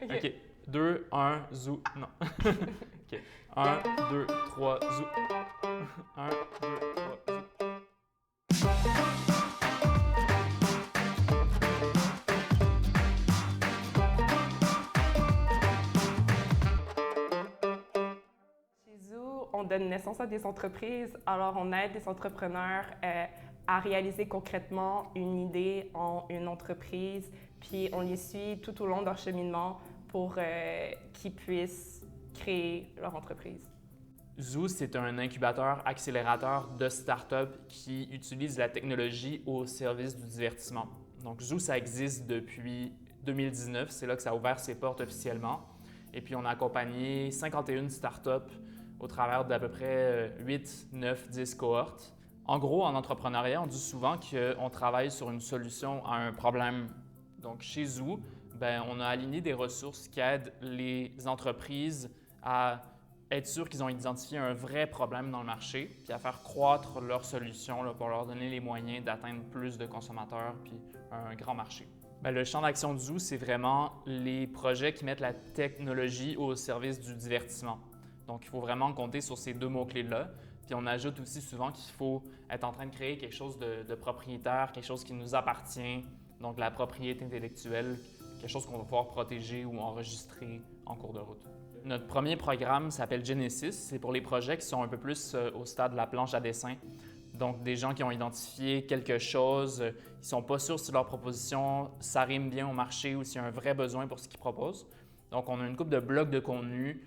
OK. 2, 1, zou. Non. OK. 1, 2, 3, zou. 1, 2, 3, zou. Chez Zoo, on donne naissance à des entreprises, alors on aide des entrepreneurs à réaliser concrètement une idée en une entreprise, puis on les suit tout au long de leur cheminement pour qu'ils puissent créer leur entreprise. Zoo, c'est un incubateur accélérateur de startups qui utilise la technologie au service du divertissement. Donc Zoo, ça existe depuis 2019, c'est là que ça a ouvert ses portes officiellement. Et puis on a accompagné 51 startups au travers d'à peu près 8, 9, 10 cohortes. En gros, en entrepreneuriat, on dit souvent qu'on travaille sur une solution à un problème. Donc chez Zoo, on a aligné des ressources qui aident les entreprises à être sûr qu'ils ont identifié un vrai problème dans le marché, puis à faire croître leur solution là, pour leur donner les moyens d'atteindre plus de consommateurs puis un grand marché. Le champ d'action de Zoo, c'est vraiment les projets qui mettent la technologie au service du divertissement. Donc, il faut vraiment compter sur ces deux mots-clés-là. Puis on ajoute aussi souvent qu'il faut être en train de créer quelque chose de propriétaire, quelque chose qui nous appartient, donc la propriété intellectuelle, quelque chose qu'on va pouvoir protéger ou enregistrer en cours de route. Notre premier programme s'appelle Genesis. C'est pour les projets qui sont un peu plus au stade de la planche à dessin. Donc, des gens qui ont identifié quelque chose, ils ne sont pas sûrs si leur proposition s'arrime bien au marché ou s'il y a un vrai besoin pour ce qu'ils proposent. Donc, on a une couple de blocs de contenu.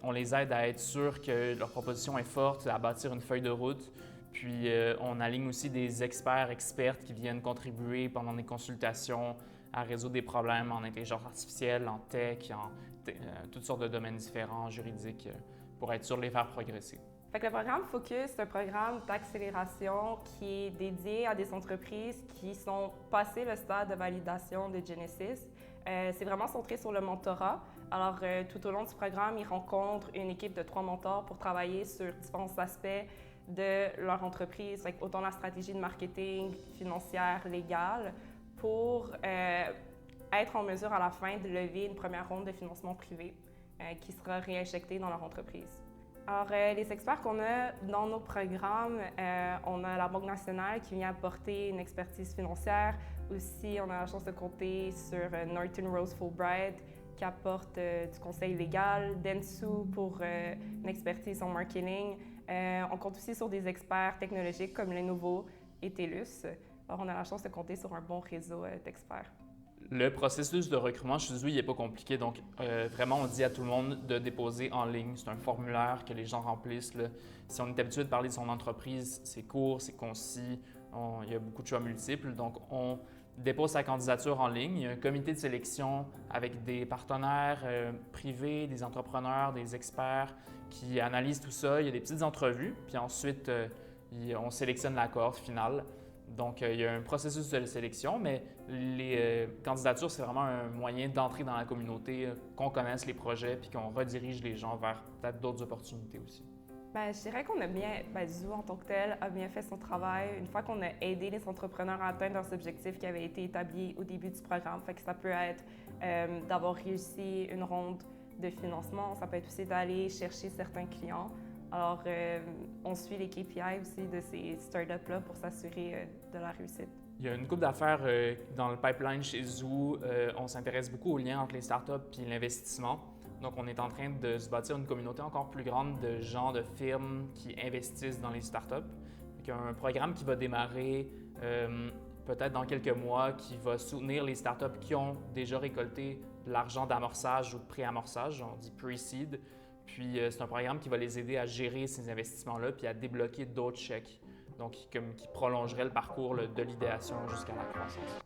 On les aide à être sûrs que leur proposition est forte, à bâtir une feuille de route. Puis, on aligne aussi des expertes qui viennent contribuer pendant des consultations à résoudre des problèmes en intelligence artificielle, en tech, en toutes sortes de domaines différents, juridiques, pour être sûr de les faire progresser. Fait que le programme Focus, c'est un programme d'accélération qui est dédié à des entreprises qui sont passées le stade de validation de Genesis. C'est vraiment centré sur le mentorat. Alors, tout au long du programme, ils rencontrent une équipe de 3 mentors pour travailler sur différents aspects de leur entreprise, fait autant la stratégie de marketing, financière, légale, pour être en mesure à la fin de lever une première ronde de financement privé qui sera réinjectée dans leur entreprise. Alors, les experts qu'on a dans nos programmes, on a la Banque nationale qui vient apporter une expertise financière. Aussi, on a la chance de compter sur Norton Rose Fulbright qui apporte du conseil légal, Dentsu pour une expertise en marketing. On compte aussi sur des experts technologiques comme Lenovo et TELUS. Alors, on a la chance de compter sur un bon réseau d'experts. Le processus de recrutement chez Zoo, il n'est pas compliqué. Donc, vraiment, on dit à tout le monde de déposer en ligne. C'est un formulaire que les gens remplissent. Là. Si on est habitué de parler de son entreprise, c'est court, c'est concis, il y a beaucoup de choix multiples. Donc, on dépose sa candidature en ligne. Il y a un comité de sélection avec des partenaires privés, des entrepreneurs, des experts qui analysent tout ça. Il y a des petites entrevues. Puis ensuite, on sélectionne la cohorte finale. Donc, il y a un processus de sélection, mais les candidatures, c'est vraiment un moyen d'entrer dans la communauté, qu'on connaisse les projets puis qu'on redirige les gens vers peut-être d'autres opportunités aussi. Je dirais qu'on a bien, Zoo en tant que tel a bien fait son travail. Une fois qu'on a aidé les entrepreneurs à atteindre leurs objectifs qui avaient été établis au début du programme, fait que ça peut être d'avoir réussi une ronde de financement, ça peut être aussi d'aller chercher certains clients. Alors, on suit les KPI aussi de ces startups-là pour s'assurer de la réussite. Il y a une couple d'affaires dans le pipeline chez Zoo. On s'intéresse beaucoup aux liens entre les startups et l'investissement. Donc, on est en train de se bâtir une communauté encore plus grande de gens, de firmes qui investissent dans les startups. Il y a un programme qui va démarrer peut-être dans quelques mois qui va soutenir les startups qui ont déjà récolté de l'argent d'amorçage ou de pré-amorçage, on dit pre-seed. Puis, c'est un programme qui va les aider à gérer ces investissements-là puis à débloquer d'autres chèques, donc qui prolongerait le parcours de l'idéation jusqu'à la croissance.